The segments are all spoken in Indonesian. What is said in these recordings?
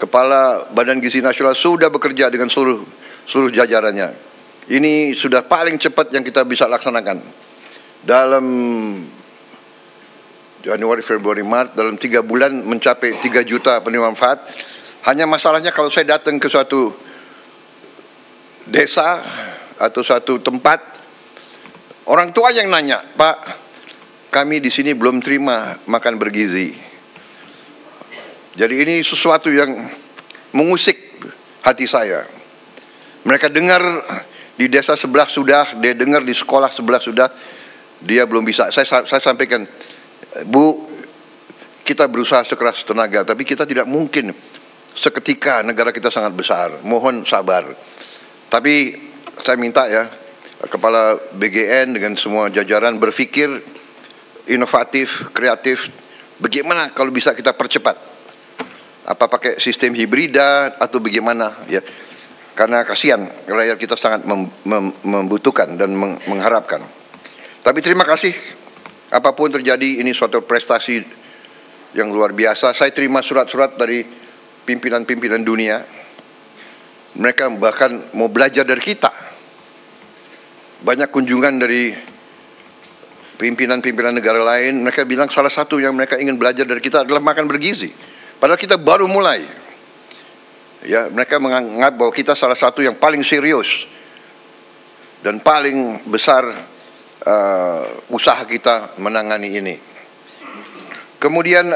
Kepala Badan Gizi Nasional sudah bekerja dengan seluruh jajarannya. Ini sudah paling cepat yang kita bisa laksanakan. Dalam Januari, Februari, Maret, dalam 3 bulan mencapai 3 juta penerima manfaat. Hanya masalahnya kalau saya datang ke suatu desa atau suatu tempat, orang tua yang nanya, "Pak, kami di sini belum terima makan bergizi." Jadi ini sesuatu yang mengusik hati saya. Mereka dengar di desa sebelah sudah, dia dengar di sekolah sebelah sudah, dia belum bisa. Saya sampaikan, "Bu, kita berusaha sekeras tenaga, tapi kita tidak mungkin seketika, negara kita sangat besar. Mohon sabar." Tapi saya minta ya, Kepala BGN dengan semua jajaran berpikir inovatif, kreatif. Bagaimana kalau bisa kita percepat? Apa pakai sistem hibrida atau bagaimana ya? Karena kasihan rakyat kita sangat membutuhkan dan mengharapkan. Tapi terima kasih, apapun terjadi ini suatu prestasi yang luar biasa. Saya terima surat-surat dari pimpinan-pimpinan dunia. Mereka bahkan mau belajar dari kita. Banyak kunjungan dari pimpinan-pimpinan negara lain. Mereka bilang salah satu yang mereka ingin belajar dari kita adalah makan bergizi. Padahal kita baru mulai. Ya, mereka menganggap bahwa kita salah satu yang paling serius dan paling besar usaha kita menangani ini. Kemudian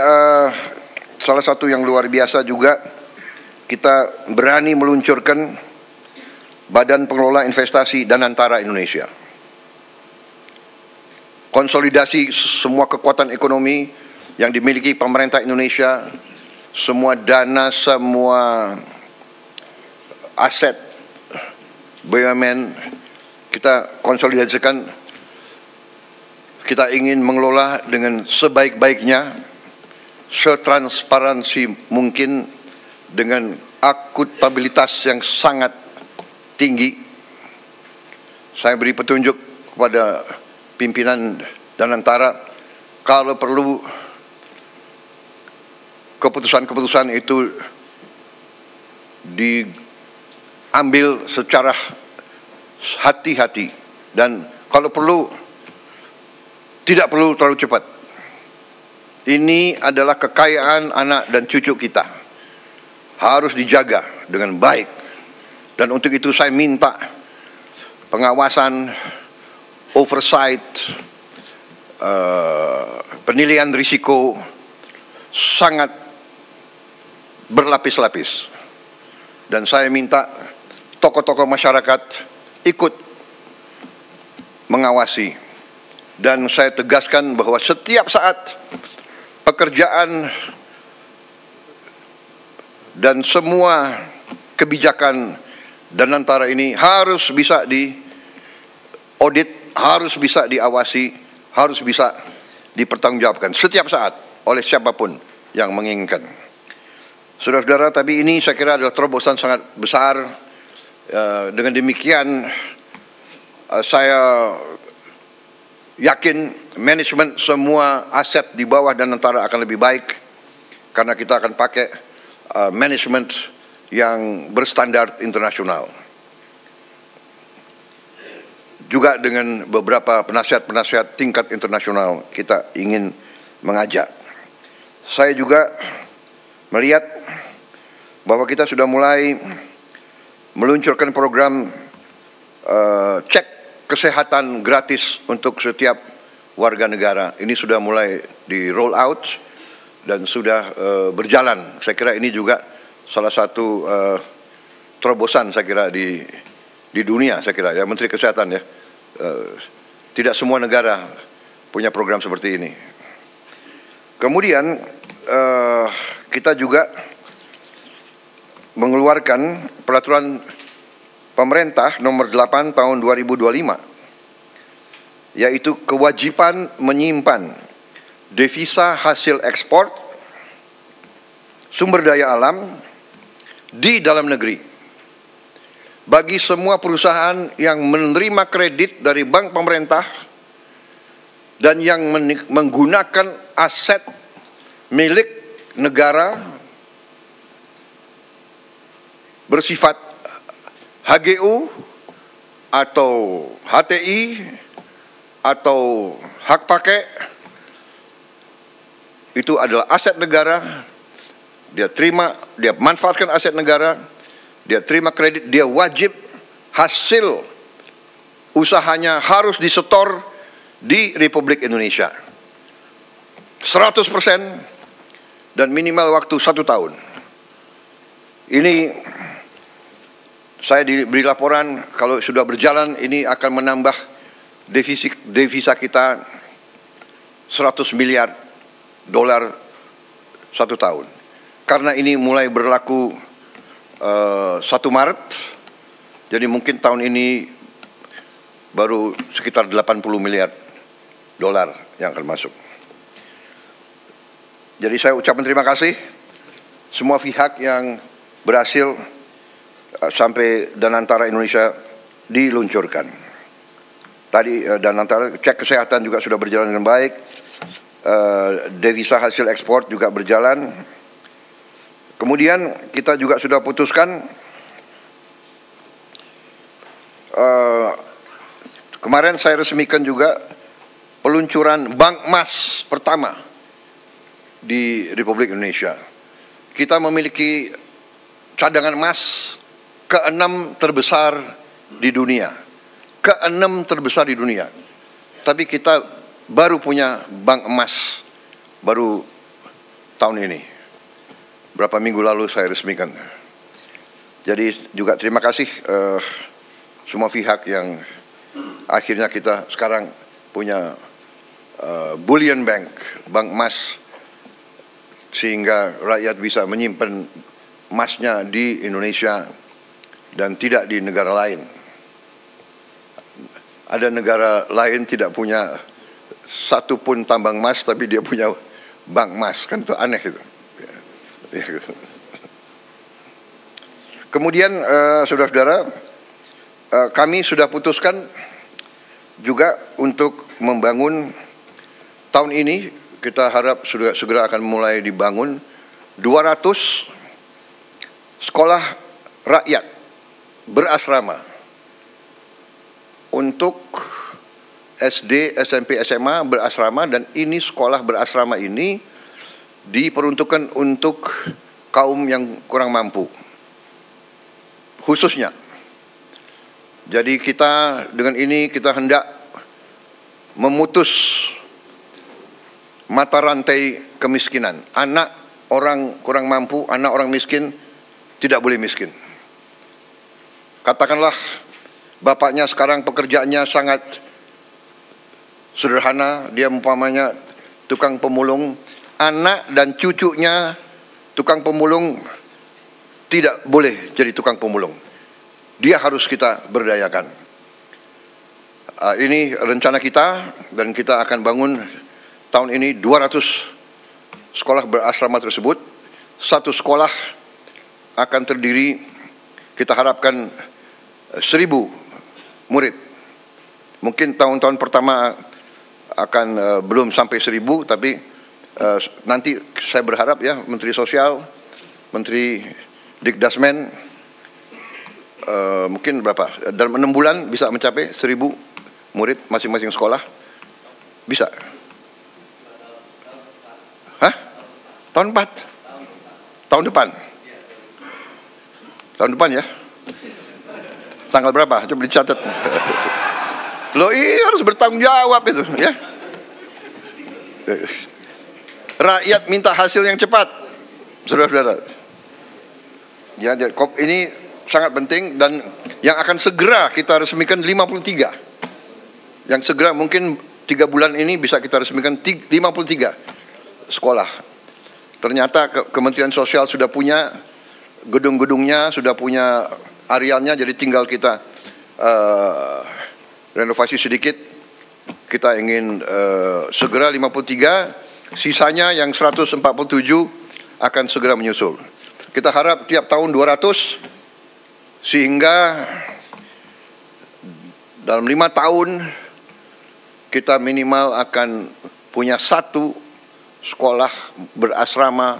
salah satu yang luar biasa juga, kita berani meluncurkan Badan Pengelola Investasi Danantara Indonesia. Konsolidasi semua kekuatan ekonomi yang dimiliki pemerintah Indonesia, semua dana, semua aset BUMN kita konsolidasikan. Kita ingin mengelola dengan sebaik-baiknya, setransparansi mungkin, dengan akuntabilitas yang sangat tinggi. Saya beri petunjuk kepada pimpinan Danantara, kalau perlu keputusan-keputusan itu diambil secara hati-hati, dan kalau perlu tidak perlu terlalu cepat. Ini adalah kekayaan anak dan cucu kita, harus dijaga dengan baik. Dan untuk itu saya minta pengawasan, oversight, penilaian risiko sangat berlapis-lapis. Dan saya minta tokoh-tokoh masyarakat ikut mengawasi. Dan saya tegaskan bahwa setiap saat pekerjaan dan semua kebijakan Danantara ini harus bisa diaudit, harus bisa diawasi, harus bisa dipertanggungjawabkan setiap saat oleh siapapun yang menginginkan. Saudara-saudara, tapi ini saya kira adalah terobosan sangat besar. Dengan demikian saya yakin manajemen semua aset di bawah Danantara akan lebih baik, karena kita akan pakai manajemen yang berstandar internasional. Juga dengan beberapa penasihat-penasihat tingkat internasional kita ingin mengajak. Saya juga melihat bahwa kita sudah mulai meluncurkan program cek kesehatan gratis untuk setiap warga negara. Ini sudah mulai di roll out dan sudah berjalan. Saya kira ini juga salah satu terobosan saya kira di dunia, saya kira ya, Menteri Kesehatan ya. Tidak semua negara punya program seperti ini. Kemudian kita juga mengeluarkan peraturan pemerintah nomor 8 tahun 2025, yaitu kewajiban menyimpan devisa hasil ekspor sumber daya alam di dalam negeri bagi semua perusahaan yang menerima kredit dari bank pemerintah dan yang menggunakan aset milik negara bersifat HGU atau HTI atau hak pakai, itu adalah aset negara. Dia terima, dia manfaatkan aset negara, dia terima kredit, dia wajib hasil usahanya harus disetor di Republik Indonesia 100% dan minimal waktu 1 tahun. Ini saya diberi laporan kalau sudah berjalan ini akan menambah devisa kita 100 miliar dolar 1 tahun. Karena ini mulai berlaku 1 Maret, jadi mungkin tahun ini baru sekitar 80 miliar dolar yang akan masuk. Jadi saya ucapkan terima kasih semua pihak yang berhasil sampai Danantara Indonesia diluncurkan. Tadi Danantara cek kesehatan juga sudah berjalan dengan baik, devisa hasil ekspor juga berjalan. Kemudian kita juga sudah putuskan kemarin saya resmikan juga peluncuran bank emas pertama di Republik Indonesia. Kita memiliki cadangan emas ke-6 terbesar di dunia. Ke-6 terbesar di dunia. Tapi kita baru punya bank emas baru tahun ini. Berapa minggu lalu saya resmikan. Jadi juga terima kasih semua pihak yang akhirnya kita sekarang punya bullion bank, bank emas, sehingga rakyat bisa menyimpan emasnya di Indonesia dan tidak di negara lain. Ada negara lain tidak punya satu pun tambang emas, tapi dia punya bank emas, kan itu aneh itu. Kemudian saudara-saudara, kami sudah putuskan juga untuk membangun tahun ini, kita harap sudah segera akan mulai dibangun 200 sekolah rakyat berasrama untuk SD, SMP, SMA berasrama, dan ini sekolah berasrama ini diperuntukkan untuk kaum yang kurang mampu khususnya. Jadi kita dengan ini kita hendak memutus mata rantai kemiskinan. Anak orang kurang mampu, anak orang miskin tidak boleh miskin. Katakanlah bapaknya sekarang pekerjaannya sangat sederhana, dia umpamanya tukang pemulung, anak dan cucunya tukang pemulung tidak boleh jadi tukang pemulung. Dia harus kita berdayakan. Ini rencana kita, dan kita akan bangun tahun ini 200 sekolah berasrama tersebut. Satu sekolah akan terdiri, kita harapkan 1.000 murid. Mungkin tahun-tahun pertama akan belum sampai 1.000, tapi nanti saya berharap ya Menteri Sosial, Menteri Dikdasmen, mungkin berapa, dalam 6 bulan bisa mencapai 1.000 murid masing-masing sekolah. Bisa? Hah? Tahun 4? Tahun depan? Tahun depan ya? Tanggal berapa? Coba dicatat. Loh, ini harus bertanggung jawab itu ya. Rakyat minta hasil yang cepat, saudara-saudara. Ya, ini sangat penting, dan yang akan segera kita resmikan 53. Yang segera mungkin 3 bulan ini bisa kita resmikan 53 sekolah. Ternyata Kementerian Sosial sudah punya gedung-gedungnya, sudah punya arealnya, jadi tinggal kita renovasi sedikit. Kita ingin segera 53, sisanya yang 147 akan segera menyusul. Kita harap tiap tahun 200, sehingga dalam 5 tahun kita minimal akan punya 1 sekolah berasrama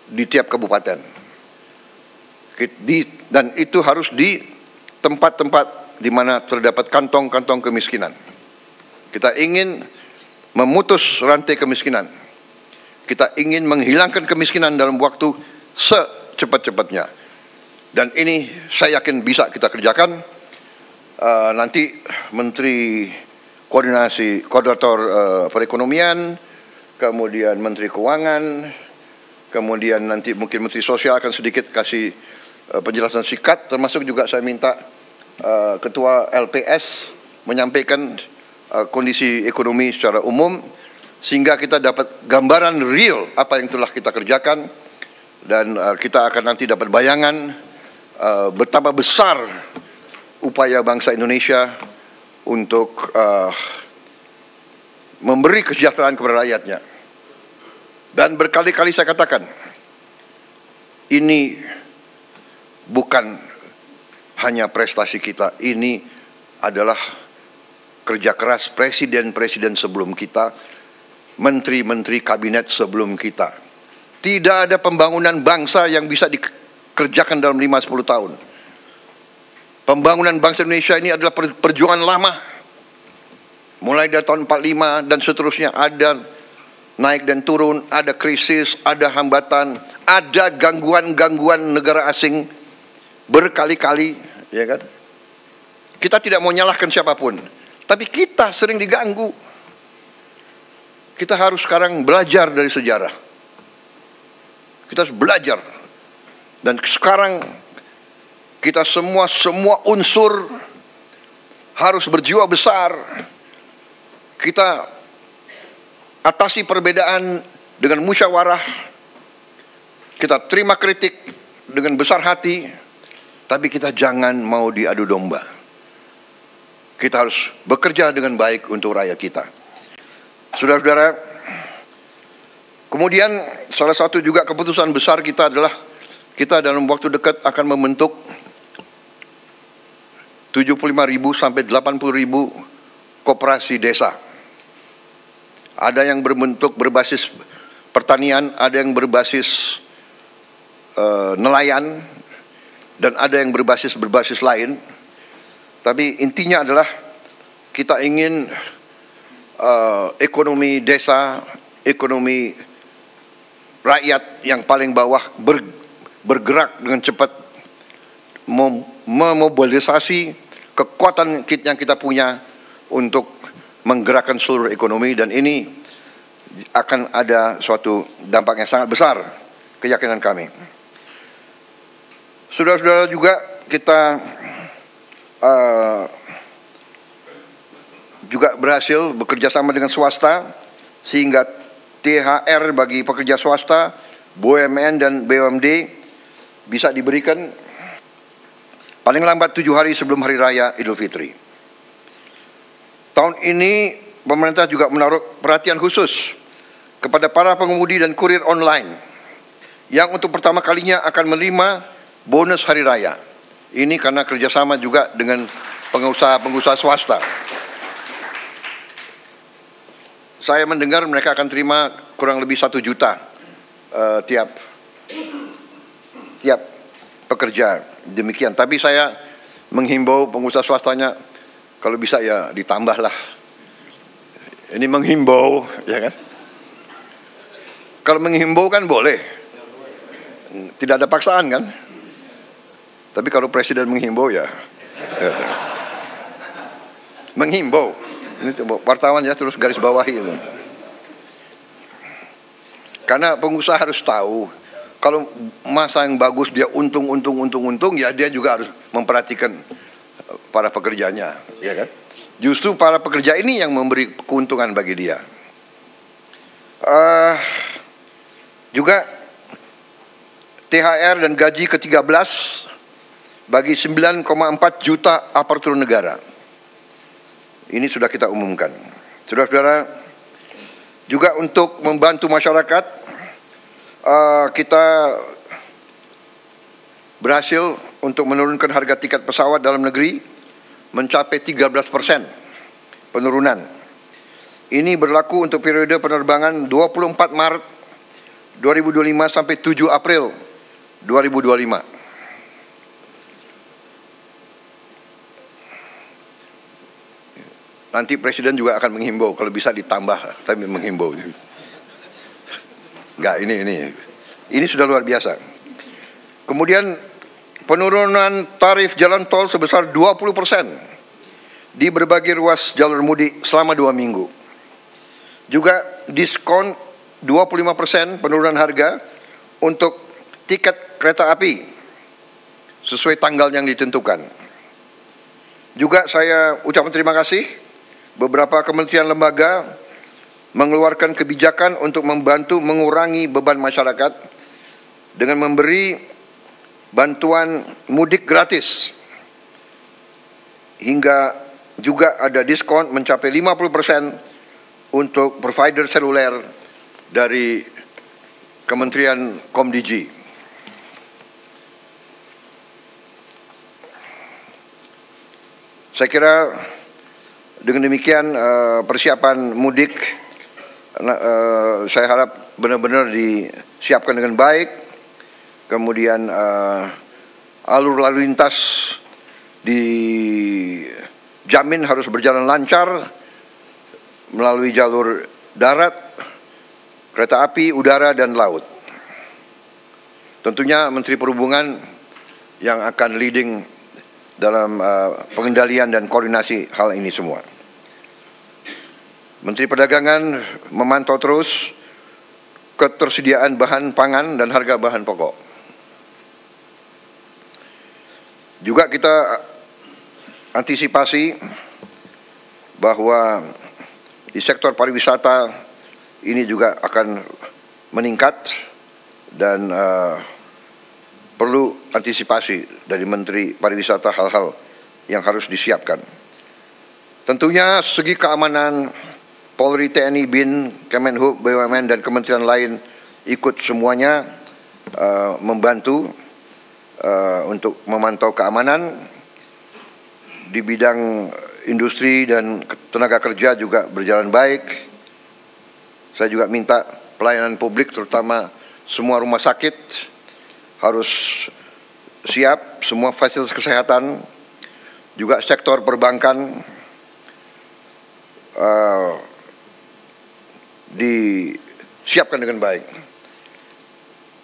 di tiap kabupaten. Dan itu harus di tempat-tempat di mana terdapat kantong-kantong kemiskinan. Kita ingin memutus rantai kemiskinan. Kita ingin menghilangkan kemiskinan dalam waktu secepat-cepatnya. Dan ini saya yakin bisa kita kerjakan. Nanti Menteri Koordinator Perekonomian, kemudian Menteri Keuangan, kemudian nanti mungkin Menteri Sosial akan sedikit kasih penjelasan singkat, termasuk juga saya minta Ketua LPS menyampaikan kondisi ekonomi secara umum, sehingga kita dapat gambaran real apa yang telah kita kerjakan, dan kita akan nanti dapat bayangan betapa besar upaya bangsa Indonesia untuk memberi kesejahteraan kepada rakyatnya. Dan berkali-kali saya katakan, ini bukan hanya prestasi kita, ini adalah kerja keras presiden-presiden sebelum kita, menteri-menteri kabinet sebelum kita. Tidak ada pembangunan bangsa yang bisa dikerjakan dalam 5-10 tahun. Pembangunan bangsa Indonesia ini adalah perjuangan lama. Mulai dari tahun 45 dan seterusnya, ada naik dan turun, ada krisis, ada hambatan, ada gangguan-gangguan negara asing berkali-kali, ya kan? Kita tidak mau nyalahkan siapapun, tapi kita sering diganggu. Kita harus sekarang belajar dari sejarah. Kita harus belajar. Dan sekarang kita semua unsur harus berjiwa besar. Kita atasi perbedaan dengan musyawarah. Kita terima kritik dengan besar hati, tapi kita jangan mau diadu domba. Kita harus bekerja dengan baik untuk rakyat kita. Saudara-saudara, kemudian salah satu juga keputusan besar kita adalah kita dalam waktu dekat akan membentuk 75.000 sampai 80.000 koperasi desa. Ada yang berbentuk berbasis pertanian, ada yang berbasis nelayan, dan ada yang berbasis lain. Tapi intinya adalah kita ingin ekonomi desa, ekonomi rakyat yang paling bawah bergerak dengan cepat, memobilisasi kekuatan yang kita punya untuk menggerakkan seluruh ekonomi, dan ini akan ada suatu dampak yang sangat besar, keyakinan kami. Saudara-saudara, juga kita juga berhasil bekerja sama dengan swasta, sehingga THR bagi pekerja swasta, BUMN dan BUMD bisa diberikan paling lambat 7 hari sebelum Hari Raya Idul Fitri. Tahun ini pemerintah juga menaruh perhatian khusus kepada para pengemudi dan kurir online yang untuk pertama kalinya akan menerima bonus Hari Raya. Ini karena kerjasama juga dengan pengusaha-pengusaha swasta. Saya mendengar mereka akan terima kurang lebih 1 juta tiap pekerja, demikian. Tapi saya menghimbau pengusaha swastanya, kalau bisa ya ditambahlah. Ini menghimbau, ya kan? Kalau menghimbau kan boleh, tidak ada paksaan kan? Tapi kalau presiden menghimbau ya. Menghimbau. Ini wartawan ya, terus garis bawahi itu. Karena pengusaha harus tahu, kalau masa yang bagus dia untung, ya dia juga harus memperhatikan para pekerjanya, ya kan? Justru para pekerja ini yang memberi keuntungan bagi dia. Juga THR dan gaji ke-13 bagi 9,4 juta aparatur negara. Ini sudah kita umumkan. Saudara-saudara, juga untuk membantu masyarakat, kita berhasil untuk menurunkan harga tiket pesawat dalam negeri mencapai 13% penurunan. Ini berlaku untuk periode penerbangan 24 Maret 2025 sampai 7 April 2025. nanti Presiden juga akan menghimbau, kalau bisa ditambah, tapi menghimbau. Enggak, ini sudah luar biasa. Kemudian penurunan tarif jalan tol sebesar 20% di berbagai ruas jalur mudik selama 2 minggu. Juga diskon 25% penurunan harga untuk tiket kereta api sesuai tanggal yang ditentukan. Juga saya ucapkan terima kasih beberapa kementerian lembaga mengeluarkan kebijakan untuk membantu mengurangi beban masyarakat dengan memberi bantuan mudik gratis, hingga juga ada diskon mencapai 50% untuk provider seluler dari Kementerian Komdigi. Saya kira dengan demikian persiapan mudik saya harap benar-benar disiapkan dengan baik. Kemudian alur lalu lintas dijamin harus berjalan lancar melalui jalur darat, kereta api, udara, dan laut. Tentunya Menteri Perhubungan yang akan leading dalam pengendalian dan koordinasi hal ini semua. Menteri Perdagangan memantau terus ketersediaan bahan pangan dan harga bahan pokok. Juga kita antisipasi bahwa di sektor pariwisata ini juga akan meningkat dan perlu antisipasi dari Menteri Pariwisata hal-hal yang harus disiapkan. Tentunya segi keamanan Polri, TNI, BIN, Kemenhub, BUMN, dan kementerian lain ikut semuanya membantu untuk memantau keamanan. Di bidang industri dan tenaga kerja juga berjalan baik. Saya juga minta pelayanan publik, terutama semua rumah sakit harus siap, semua fasilitas kesehatan, juga sektor perbankan disiapkan dengan baik.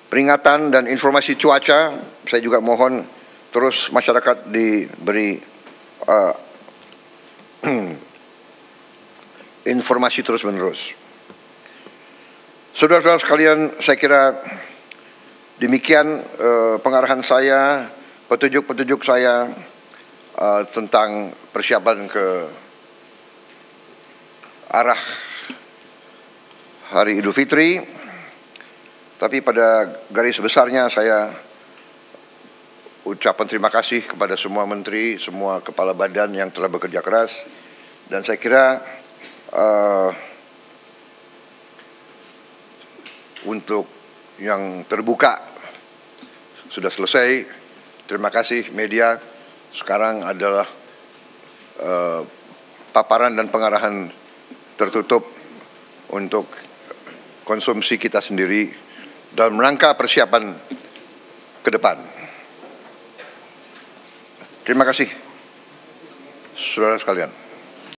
Peringatan dan informasi cuaca, saya juga mohon terus masyarakat diberi informasi terus-menerus. Saudara-saudara sekalian, saya kira demikian pengarahan saya, petunjuk-petunjuk saya tentang persiapan ke arah Hari Idul Fitri. Tapi pada garis besarnya saya ucapan terima kasih kepada semua menteri, semua kepala badan yang telah bekerja keras. Dan saya kira untuk yang terbuka sudah selesai. Terima kasih media. Sekarang adalah paparan dan pengarahan tertutup untuk konsumsi kita sendiri dalam rangka persiapan ke depan. Terima kasih, saudara sekalian.